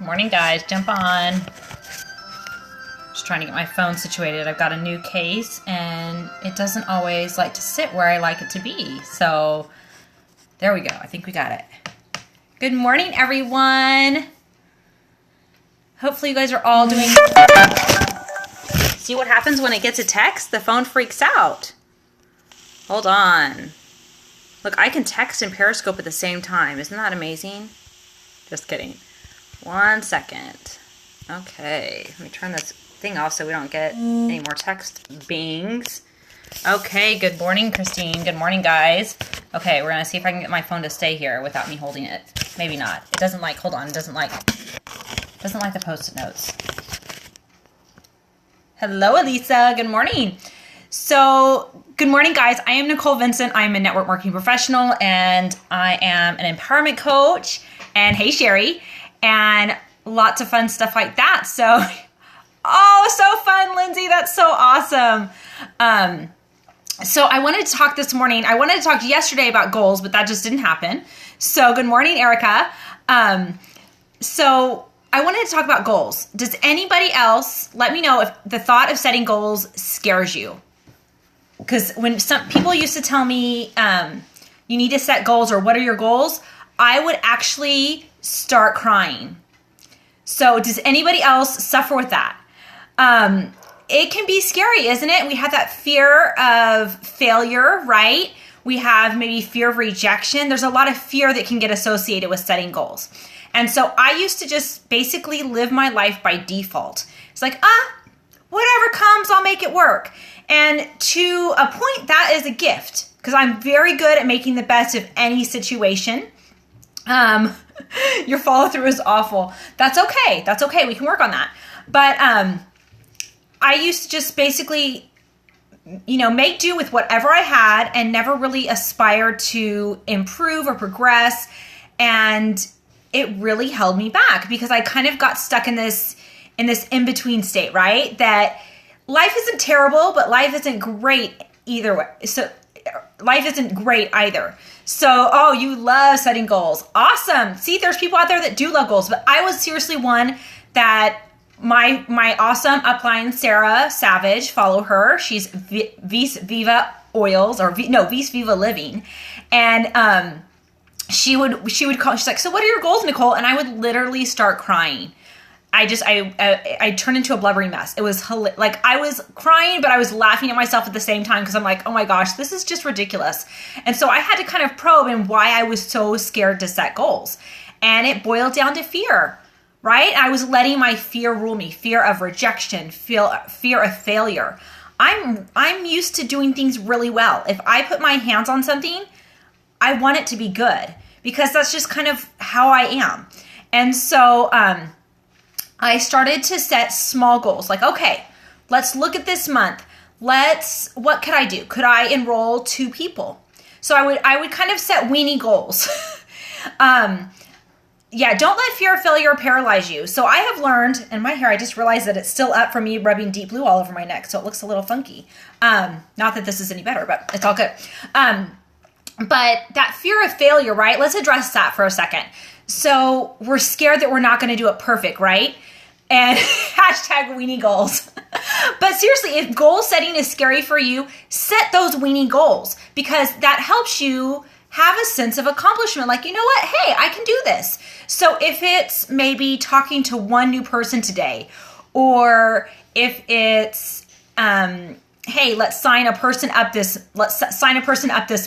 Good morning, guys. Jump on. Just trying to get my phone situated. I've got a new case, and it doesn't always like to sit where I like it to be. So there we go. I think we got it. Good morning, everyone. Hopefully you guys are all doing... See what happens when it gets a text? The phone freaks out. Hold on. Look, I can text and Periscope at the same time. Isn't that amazing? Just kidding. 1 second. Okay. Let me turn this thing off so we don't get any more text bings. Okay. Good morning, Christine. Good morning, guys. Okay. We're going to see if I can get my phone to stay here without me holding it. Maybe not. It doesn't like, hold on. It doesn't like the Post-it notes. Hello, Elisa. Good morning. So, good morning, guys. I am Nicole Vincent. I'm a network marketing professional, and I am an empowerment coach. And hey, Sherry. And lots of fun stuff like that. So, oh, so fun, Lindsay. That's so awesome. So I wanted to talk this morning. I wanted to talk yesterday about goals, but that just didn't happen. So good morning, Erica. So I wanted to talk about goals. Does anybody else, let me know if the thought of setting goals scares you? Because when some people used to tell me, you need to set goals, or what are your goals? I would actually start crying. So does anybody else suffer with that? It can be scary, isn't it? We have that fear of failure, right? We have maybe fear of rejection. There's a lot of fear that can get associated with setting goals. And so I used to just basically live my life by default. It's like, whatever comes, I'll make it work. And to a point, that is a gift, because I'm very good at making the best of any situation. Your follow through is awful. That's okay. That's okay. We can work on that. But I used to just basically, make do with whatever I had and never really aspire to improve or progress. And it really held me back because I kind of got stuck in this in-between state, right? That life isn't terrible, but life isn't great either way. So life isn't great either. So, you love setting goals. Awesome. See, there's people out there that do love goals, but I was seriously one that my awesome upline, Sarah Savage, follow her. She's Vis Viva Oils, or Vis Viva Living. And, she would call, she's like, so what are your goals, Nicole? And I would literally start crying. I turned into a blubbering mess. It was like I was crying, but I was laughing at myself at the same time because I'm like, oh my gosh, this is just ridiculous. And so I had to kind of probe in why I was so scared to set goals. And it boiled down to fear, right? I was letting my fear rule me, fear of rejection, fear of failure. I'm used to doing things really well. If I put my hands on something, I want it to be good because that's just kind of how I am. And so, I started to set small goals. Like, okay, let's look at this month. What could I do? Could I enroll 2 people? So I would kind of set weenie goals. Don't let fear of failure paralyze you. So I have learned, and my hair, I just realized that it's still up from me rubbing deep blue all over my neck. So it looks a little funky. Not that this is any better, but it's all good. But that fear of failure, right? Let's address that for a second. So we're scared that we're not going to do it perfect, right? And hashtag weenie goals. But seriously, if goal setting is scary for you, set those weenie goals because that helps you have a sense of accomplishment. Like, you know what? Hey, I can do this. So if it's maybe talking to 1 new person today, or if it's, hey, let's sign a person up this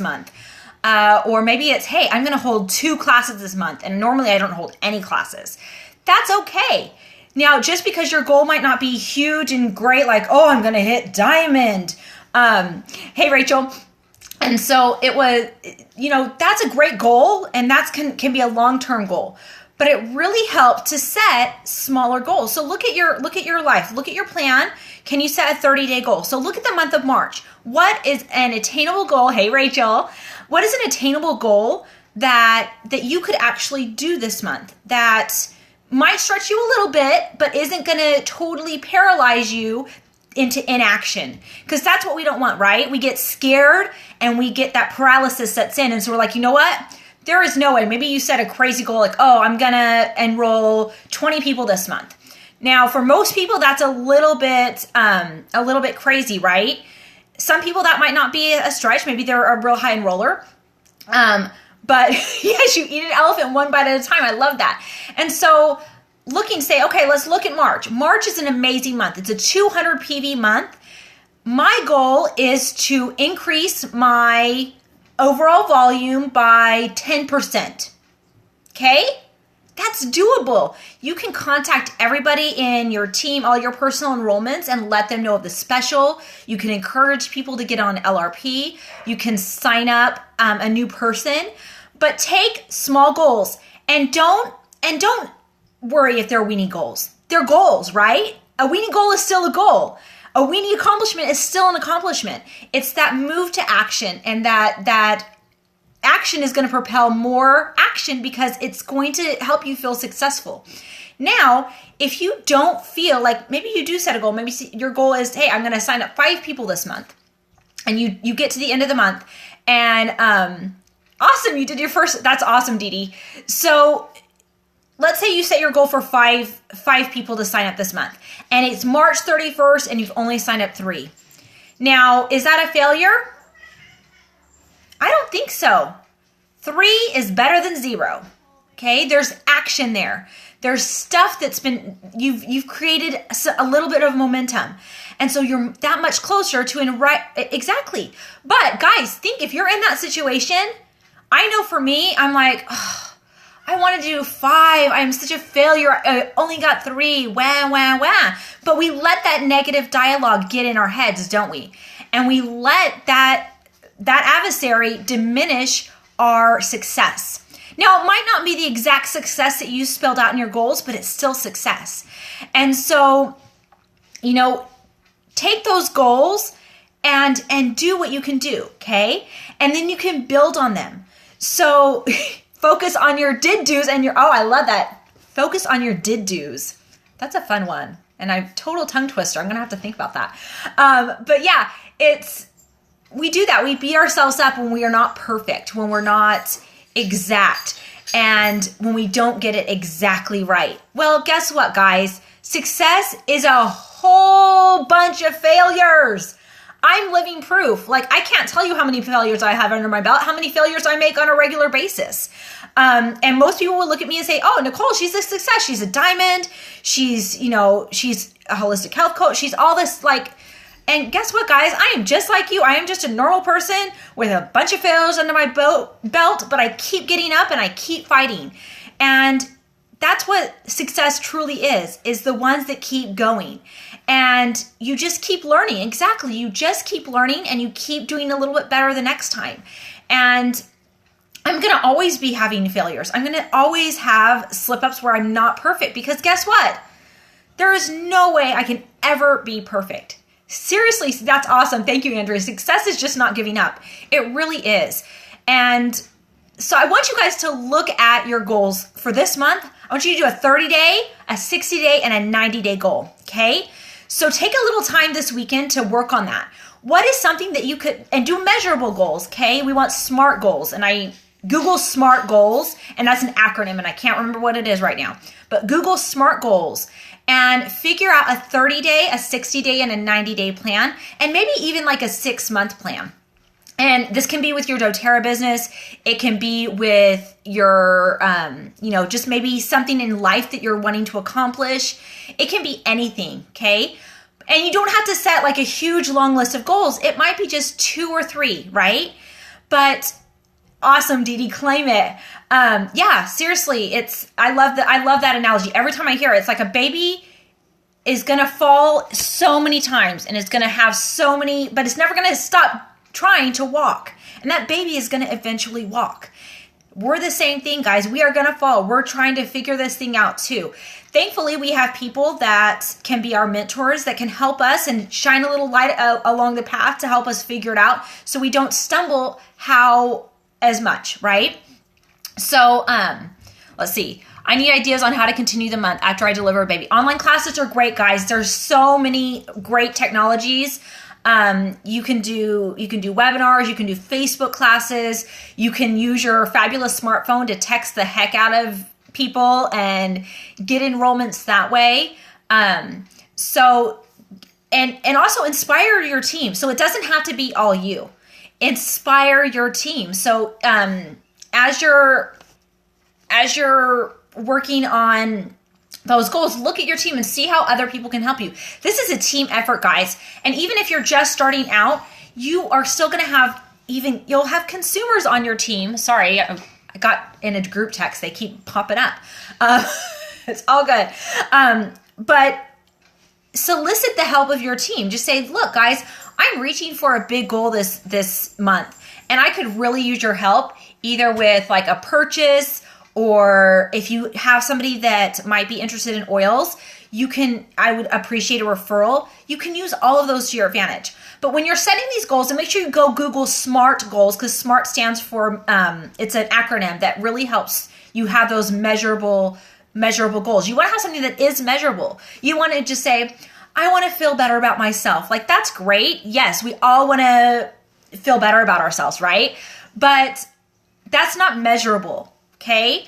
month. Or maybe it's, hey, I'm going to hold 2 classes this month. And normally I don't hold any classes. That's okay. Now, just because your goal might not be huge and great, like, I'm going to hit diamond. Hey, Rachel. And so it was, that's a great goal. And that can be a long-term goal. But it really helped to set smaller goals. So look at your life. Look at your plan. Can you set a 30-day goal? So look at the month of March. What is an attainable goal? Hey, Rachel. What is an attainable goal that you could actually do this month that might stretch you a little bit, but isn't going to totally paralyze you into inaction? Because that's what we don't want, right? We get scared and we get that paralysis sets in. And so we're like, you know what? There is no way. Maybe you set a crazy goal like, oh, I'm going to enroll 20 people this month. Now, for most people, that's a little bit crazy, right? Some people that might not be a stretch. Maybe they're a real high enroller. But yes, you eat an elephant one bite at a time. I love that. And so say, okay, let's look at March. March is an amazing month. It's a 200 PV month. My goal is to increase my overall volume by 10%. Okay? That's doable. You can contact everybody in your team, all your personal enrollments, and let them know of the special. You can encourage people to get on LRP. You can sign up a new person, but take small goals and don't worry if they're weenie goals. They're goals, right? A weenie goal is still a goal. A weenie accomplishment is still an accomplishment. It's that move to action, and that action is going to propel more action because it's going to help you feel successful. Now, if you don't feel like, maybe you do set a goal, maybe your goal is, hey, I'm going to sign up 5 people this month, and you get to the end of the month, and awesome, you did your first, that's awesome, Dee Dee. So let's say you set your goal for five people to sign up this month, and it's March 31st and you've only signed up 3. Now, is that a failure? I don't think so. 3 is better than 0. Okay, there's action there. There's stuff that's been, you've created a little bit of momentum. And so you're that much closer to exactly. But guys, think if you're in that situation, I know for me, I'm like, oh, I want to do 5. I'm such a failure. I only got 3. Wah, wah, wah. But we let that negative dialogue get in our heads, don't we? And we let that adversary diminish our success. Now, it might not be the exact success that you spelled out in your goals, but it's still success. And so, take those goals and do what you can do, okay? And then you can build on them. So focus on your did do's and oh, I love that. Focus on your did do's. That's a fun one. And total tongue twister. I'm going to have to think about that. But yeah, we do that. We beat ourselves up when we are not perfect, when we're not exact, and when we don't get it exactly right. Well, guess what, guys? Success is a whole bunch of failures. I'm living proof. Like, I can't tell you how many failures I have under my belt, how many failures I make on a regular basis. And most people will look at me and say, oh, Nicole, she's a success. She's a diamond. She's, she's a holistic health coach. She's all this and guess what, guys? I am just like you. I am just a normal person with a bunch of failures under my belt, but I keep getting up and I keep fighting. And that's what success truly is the ones that keep going. And you just keep learning. Exactly. You just keep learning and you keep doing a little bit better the next time. And I'm going to always be having failures. I'm going to always have slip-ups where I'm not perfect, because guess what? There is no way I can ever be perfect. Seriously, that's awesome. Thank you, Andrea. Success is just not giving up. It really is. And so I want you guys to look at your goals for this month. I want you to do a 30-day, a 60-day, and a 90-day goal, okay? So take a little time this weekend to work on that. What is something that you could, and do measurable goals, okay? We want SMART goals, and I Google SMART goals, and that's an acronym, and I can't remember what it is right now. But Google SMART goals and figure out a 30-day, a 60-day, and a 90-day plan, and maybe even like a 6-month plan. And this can be with your doTERRA business. It can be with your, just maybe something in life that you're wanting to accomplish. It can be anything, okay? And you don't have to set like a huge long list of goals. It might be just 2 or 3, right? But awesome, Dee Dee, claim it. Yeah, seriously, I love that analogy. Every time I hear it, it's like a baby is gonna fall so many times and it's gonna have so many, but it's never gonna stop trying to walk. And that baby is gonna eventually walk. We're the same thing, guys. We are gonna fall. We're trying to figure this thing out too. Thankfully, we have people that can be our mentors, that can help us and shine a little light along the path to help us figure it out so we don't stumble as much, right? So let's see. I need ideas on how to continue the month after I deliver a baby. Online classes are great, guys. There's so many great technologies. You can do webinars, you can do Facebook classes, you can use your fabulous smartphone to text the heck out of people and get enrollments that way. So also inspire your team. So it doesn't have to be all you. Inspire your team. So as you're working on those goals, look at your team and see how other people can help you. This is a team effort, guys. And even if you're just starting out, you are still going to have you'll have consumers on your team. Sorry, I got in a group text. They keep popping up. It's all good. But solicit the help of your team. Just say, look, guys, I'm reaching for a big goal this month, and I could really use your help, either with like a purchase, or if you have somebody that might be interested in oils, I would appreciate a referral. You can use all of those to your advantage. But when you're setting these goals, and make sure you go Google SMART goals, because SMART stands for, it's an acronym that really helps you have those measurable goals. You want to have something that is measurable. You want to just say, I want to feel better about myself. Like, that's great. Yes, we all want to feel better about ourselves, right? But that's not measurable. Okay,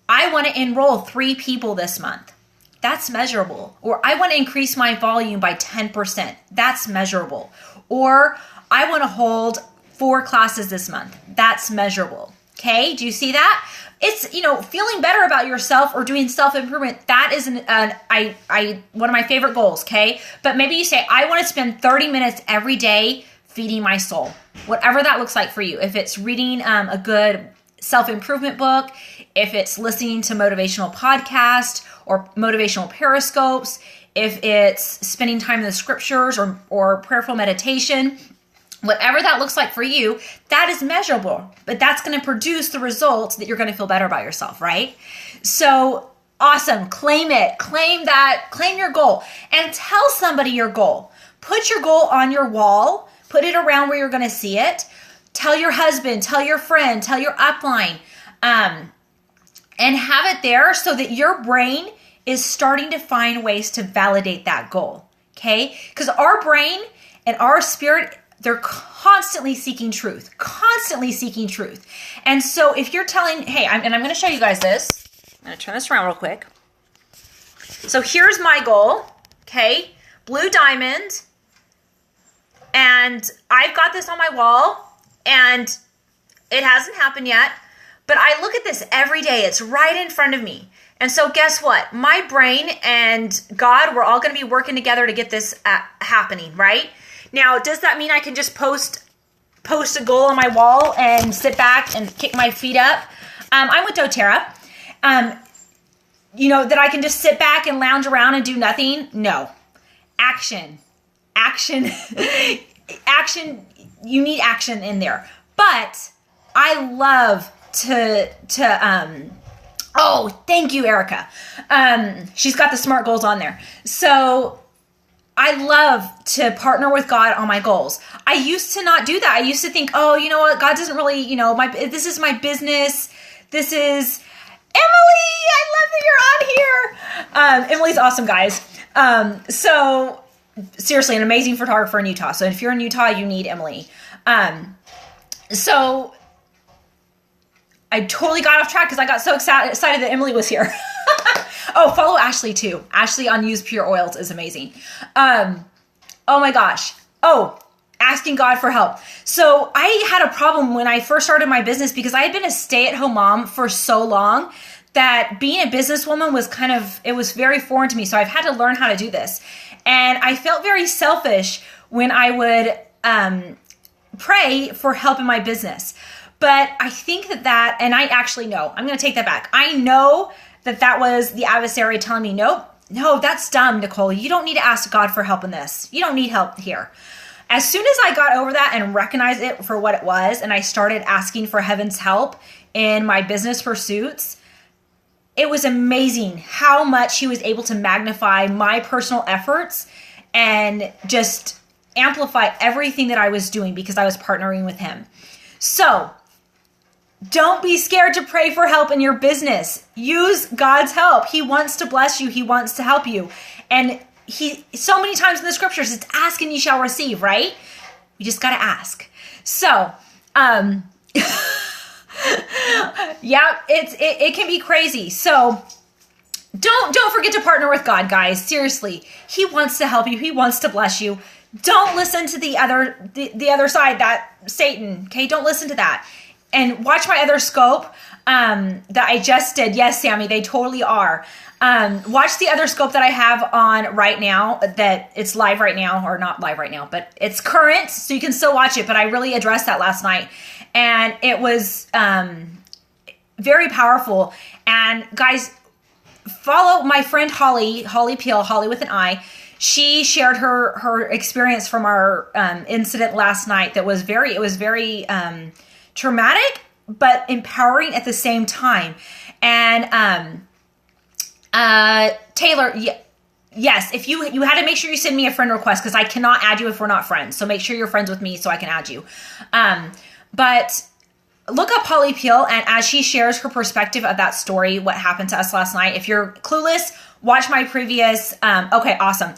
I want to enroll 3 people this month. That's measurable. Or I want to increase my volume by 10%. That's measurable. Or I want to hold 4 classes this month. That's measurable. Okay, do you see that? It's, feeling better about yourself or doing self-improvement. That is one of my favorite goals. Okay, but maybe you say, I want to spend 30 minutes every day feeding my soul. Whatever that looks like for you. If it's reading a good self-improvement book, if it's listening to motivational podcast or motivational periscopes, if it's spending time in the scriptures or prayerful meditation, whatever that looks like for you, that is measurable, but that's going to produce the results that you're going to feel better about yourself, right? So awesome. Claim it. Claim your goal, and tell somebody your goal. Put your goal on your wall, put it around where you're going to see it. Tell your husband, tell your friend, tell your upline, and have it there so that your brain is starting to find ways to validate that goal, okay? Because our brain and our spirit, they're constantly seeking truth. And so if you're telling, hey, I'm going to show you guys this. I'm going to turn this around real quick. So here's my goal, okay? Blue diamond. And I've got this on my wall. And it hasn't happened yet, but I look at this every day. It's right in front of me. And so guess what? My brain and God, we're all going to be working together to get this happening, right? Now, does that mean I can just post a goal on my wall and sit back and kick my feet up? I'm with doTERRA. That I can just sit back and lounge around and do nothing? No. Action. You need action in there. But I love to thank you, Erica. She's got the SMART goals on there. So I love to partner with God on my goals. I used to not do that. I used to think, you know what? God doesn't really, this is my business. This is Emily. I love that you're on here. Emily's awesome, guys. So seriously, an amazing photographer in Utah. So if you're in Utah, you need Emily. So I totally got off track because I got so excited that Emily was here. Oh, follow Ashley too. Ashley on Use Pure Oils is amazing. Oh my gosh. Oh, asking God for help. So I had a problem when I first started my business because I had been a stay-at-home mom for so long that being a businesswoman was it was very foreign to me. So I've had to learn how to do this. And I felt very selfish when I would pray for help in my business. But I think that, and I actually know, I'm going to take that back. I know that was the adversary telling me, no, that's dumb, Nicole. You don't need to ask God for help in this. You don't need help here. As soon as I got over that and recognized it for what it was, and I started asking for heaven's help in my business pursuits, it was amazing how much he was able to magnify my personal efforts and just amplify everything that I was doing because I was partnering with him. So don't be scared to pray for help in your business. Use God's help. He wants to bless you. He wants to help you. And so many times in the scriptures, it's ask and you shall receive, right? You just got to ask. So, yeah, it can be crazy. So don't forget to partner with God, guys. Seriously, he wants to help you. He wants to bless you. Don't listen to the other side, that Satan. Okay, don't listen to that. And watch my other scope that I just did. Yes, Sammy, they totally are. Watch the other scope that I have on right now, that it's live right now, or not live right now, but it's current, so you can still watch it. But I really addressed that last night, and it was very powerful. And guys, follow my friend Holly Peel, Holly with an I. She shared her experience from our incident last night. It was very traumatic, but empowering at the same time. And Taylor, yes, if you had to make sure you send me a friend request, because I cannot add you if we're not friends. So make sure you're friends with me so I can add you. But look up Holly Peel, and as she shares her perspective of that story, what happened to us last night. If you're clueless, watch my previous, okay, awesome.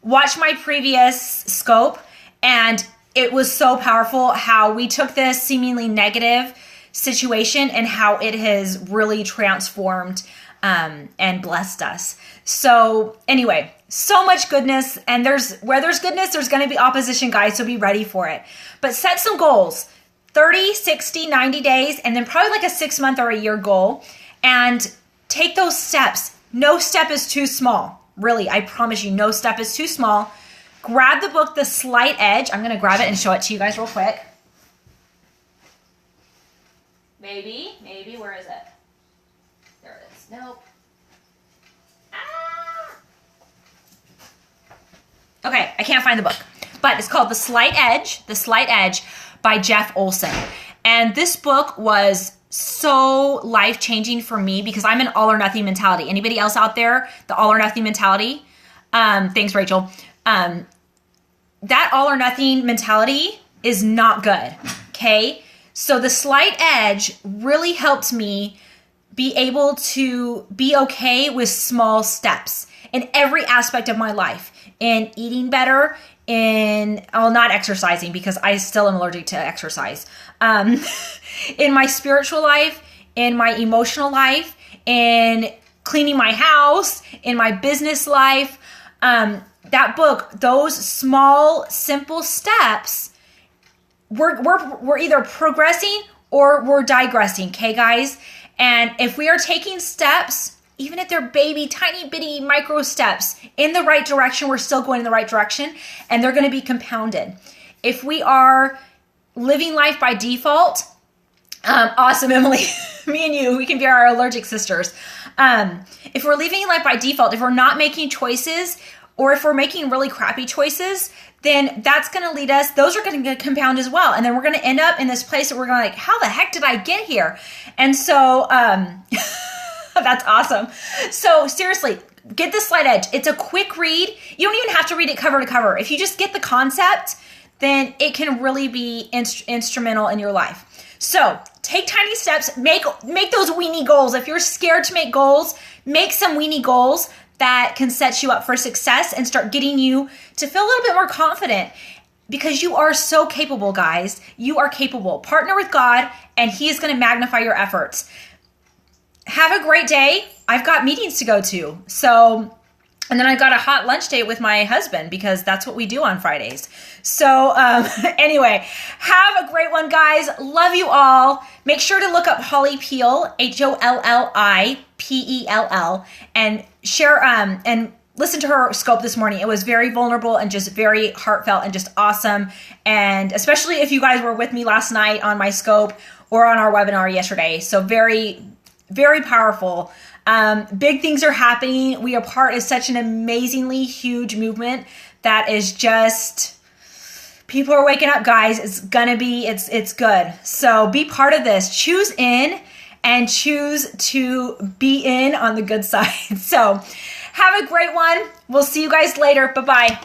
Watch my previous scope, and it was so powerful how we took this seemingly negative situation and how it has really transformed and blessed us. So anyway, so much goodness, and where there's goodness, there's going to be opposition, guys, so be ready for it. But set some goals, 30, 60, 90 days, and then probably like a 6-month or a year goal, and take those steps. No step is too small. Really, I promise you, no step is too small. Grab the book, The Slight Edge. I'm going to grab it and show it to you guys real quick. Maybe, where is it? There it is. Nope. Okay, I can't find the book, but it's called The Slight Edge by Jeff Olson. And this book was so life-changing for me because I'm an all or nothing mentality. Anybody else out there, the all or nothing mentality? Thanks, Rachel. That all or nothing mentality is not good, okay? So The Slight Edge really helped me be able to be okay with small steps in every aspect of my life, in eating better, not exercising because I still am allergic to exercise, in my spiritual life, in my emotional life, in cleaning my house, in my business life. That book, those small, simple steps, we're either progressing or we're digressing, okay, guys? And if we are taking steps, even if they're baby, tiny, bitty, micro steps in the right direction, we're still going in the right direction, and they're going to be compounded. If we are living life by default, awesome, Emily, me and you, we can be our allergic sisters. If we're living life by default, if we're not making choices, or if we're making really crappy choices, then that's going to lead us, those are going to compound as well. And then we're going to end up in this place that we're going to like, how the heck did I get here? And so, that's awesome. So seriously, get The Slight Edge. It's a quick read. You don't even have to read it cover to cover. If you just get the concept, then it can really be instrumental in your life. So take tiny steps, make those weenie goals. If you're scared to make goals, make some weenie goals that can set you up for success and start getting you to feel a little bit more confident, because you are so capable, guys. You are capable. Partner with God, and He is going to magnify your efforts. Have a great day. I've got meetings to go to. And then I got a hot lunch date with my husband because that's what we do on Fridays. So anyway, have a great one, guys. Love you all. Make sure to look up Holly Peel, HOLLIPELL, and share and listen to her scope this morning. It was very vulnerable and just very heartfelt and just awesome. And especially if you guys were with me last night on my scope or on our webinar yesterday. So very, very powerful. Big things are happening. We are part of such an amazingly huge movement that is just, people are waking up, guys. It's good. So be part of this. Choose in and choose to be in on the good side. So have a great one. We'll see you guys later. Bye-bye.